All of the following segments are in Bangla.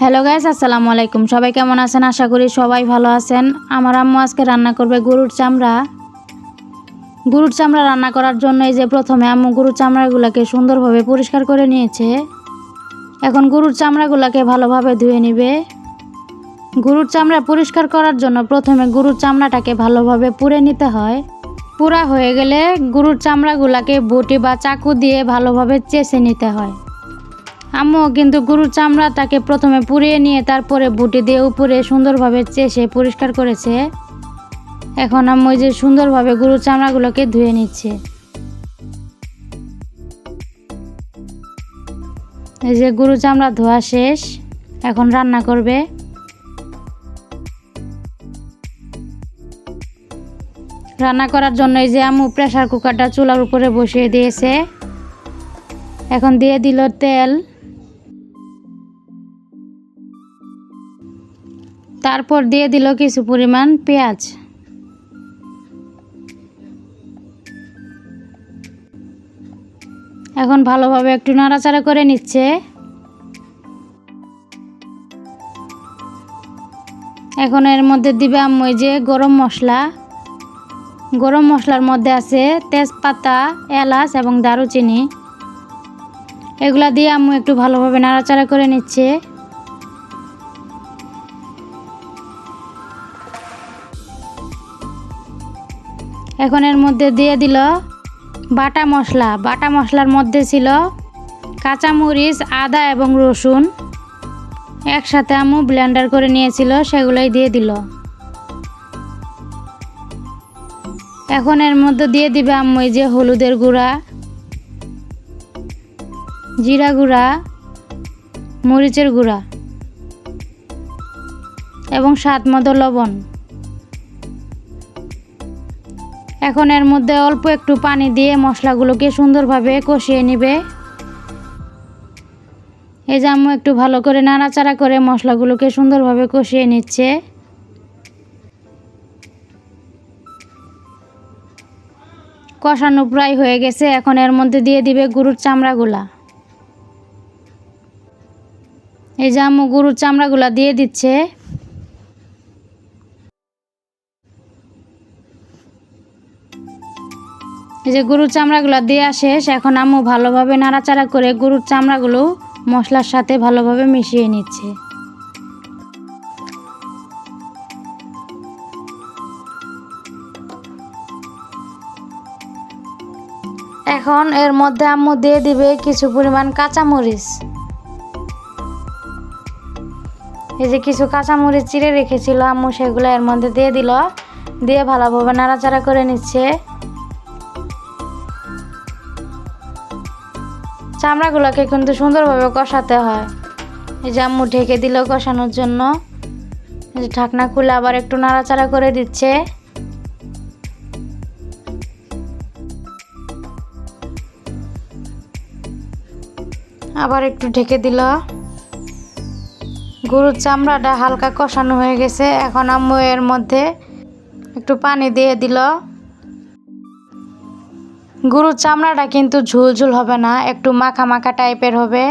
হ্যালো গাইস, আসসালামু আলাইকুম। সবাই কেমন আছেন? আশা করি সবাই ভালো আছেন। আমার আম্মু আজকে রান্না করবে গরুর চামড়া। গরুর চামড়া রান্না করার জন্য এই যে প্রথমে আম্মু গরুর চামড়াগুলোকে সুন্দরভাবে পরিষ্কার করে নিয়েছে। এখন গরুর চামড়াগুলোকে ভালোভাবে ধুয়ে নেবে। গরুর চামড়া পরিষ্কার করার জন্য প্রথমে গরুর চামড়াটাকে ভালোভাবে পুড়ে নিতে হয়। পুড়া হয়ে গেলে গরুর চামড়াগুলোকে বটি বা চাকু দিয়ে ভালোভাবে চেঁচে নিতে হয়। আম্মু কিন্তু গরুর চামড়াটাকে প্রথমে পুড়িয়ে নিয়ে তারপরে বটি দিয়ে উপরে সুন্দরভাবে চেষে পরিষ্কার করেছে। এখন আম্মু যে সুন্দরভাবে গরুর চামড়াগুলোকে ধুয়ে নিচ্ছে। এই যে গরুর চামড়া ধোয়া শেষ, এখন রান্না করবে। রান্না করার জন্য এই যে আম্মু প্রেসার কুকারটা চুলার উপরে বসিয়ে দিয়েছে। এখন দিয়ে দিল তেল, তারপর দিয়ে দিল কিছু পরিমাণ পেঁয়াজ। এখন ভালোভাবে একটু নাড়াচাড়া করে নিচ্ছে। এখন এর মধ্যে দিবে আম্মু এই যে গরম মশলা। গরম মশলার মধ্যে আছে তেজপাতা, এলাচ এবং দারুচিনি। এগুলা দিয়ে আম্মু একটু ভালোভাবে নাড়াচাড়া করে নিচ্ছে। এখন এর মধ্যে দিয়ে দিল বাটা মশলা। বাটা মশলার মধ্যে ছিল কাঁচামরিচ, আদা এবং রসুন একসাথে আম্মু ব্লেন্ডার করে নিয়েছিল, সেগুলোই দিয়ে দিল। এখন এর মধ্যে দিয়ে দিবে আম্মু এই যে হলুদের গুঁড়া, জিরা গুঁড়া, মরিচের গুঁড়া এবং স্বাদ মতো লবণ। এখন এর মধ্যে অল্প একটু পানি দিয়ে মশলাগুলোকে সুন্দরভাবে কষিয়ে নেবে। এই যে আম্মু একটু ভালো করে নাড়াচাড়া করে মশলাগুলোকে সুন্দরভাবে কষিয়ে নিচ্ছে। কষানো প্রায় হয়ে গেছে। এখন এর মধ্যে দিয়ে দিবে গরুর চামড়াগুলা। এই যে আম্মু গরুর চামড়াগুলা দিয়ে দিচ্ছে। এই যে গরুর চামড়াগুলো দেওয়া শেষ। এখন আম্মু ভালোভাবে নাড়াচাড়া করে গরুর চামড়াগুলো মশলার সাথে ভালোভাবে মিশিয়ে নিচ্ছে। এখন এর মধ্যে আম্মু দিয়ে দিবে কিছু পরিমাণ কাঁচামরিচ। এই যে কিছু কাঁচামরিচ চিড়ে রেখেছিল আম্মু, সেগুলো এর মধ্যে দিয়ে দিল। দিয়ে ভালোভাবে নাড়াচাড়া করে নিচ্ছে। চামড়াগুলোকে কিন্তু সুন্দরভাবে কষাতে হয়। এই যে আম্মু ঢেকে দিল কষানোর জন্য। এই যে ঢাকনা খুলে আবার একটু নাড়াচাড়া করে দিচ্ছে। আবার একটু ঢেকে দিল। গরুর চামড়াটা হালকা কষানো হয়ে গেছে। এখন আম্মু এর মধ্যে একটু পানি দিয়ে দিল। গরুর চামড়াটা কিন্তু ঝুলঝুল হবে না, একটু মাখা মাখা টাইপের হবে।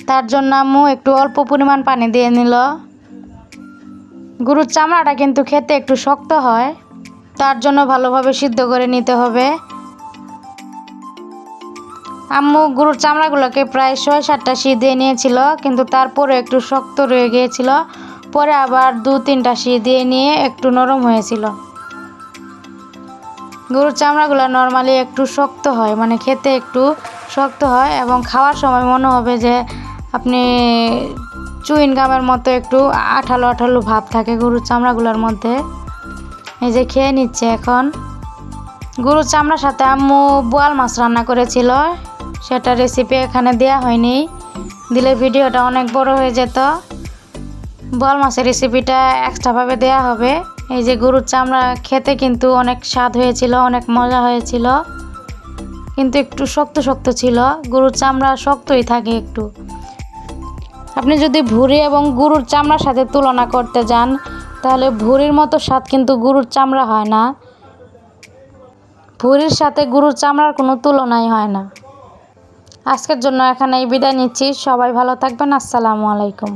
তার জন্য আম্মু একটু অল্প পরিমাণ পানি দিয়ে নিল। গরুর চামড়াটা কিন্তু খেতে একটু শক্ত হয়, তার জন্য ভালোভাবে সিদ্ধ করে নিতে হবে। আম্মু গরুর চামড়াগুলোকে প্রায় 6-7টা দিয়ে নিয়েছিল, কিন্তু তারপরে একটু শক্ত রয়ে গিয়েছিল। পরে আবার 2-3টা দিয়ে নিয়ে একটু নরম হয়েছিল। গরুর চামড়াগুলো নর্মালি একটু শক্ত হয়, মানে খেতে একটু শক্ত হয় এবং খাওয়ার সময় মনে হবে যে আপনি চুইং গামের মতো একটু আঠালো আঠালো ভাব থাকে গরুর চামড়াগুলোর মধ্যে। এই যে খেয়ে নিচ্ছে এখন। গরুর চামড়ার সাথে আম্মু বোয়াল মাছ রান্না করেছিল, সেটা রেসিপি এখানে দেয়া হয়নি, দিলে ভিডিওটা অনেক বড় হয়ে যেত। বোয়াল মাছের রেসিপিটা এক্সট্রাভাবে দেয়া হবে। এই যে গরুর চামড়া খেতে কিন্তু অনেক স্বাদ হয়েছিল, অনেক মজা হয়েছিল, কিন্তু একটু শক্ত শক্ত ছিল। গরুর চামড়া শক্তই থাকে একটু। আপনি যদি ভুঁড়ি এবং গরুর চামড়ার সাথে তুলনা করতে যান, তাহলে ভুঁড়ির মতো স্বাদ কিন্তু গরুর চামড়া হয় না। ভুঁড়ির সাথে গরুর চামড়ার কোনো তুলনাই হয় না। আজকের জন্য এখানেই বিদায় নিচ্ছি। সবাই ভালো থাকবেন। আসসালামু আলাইকুম।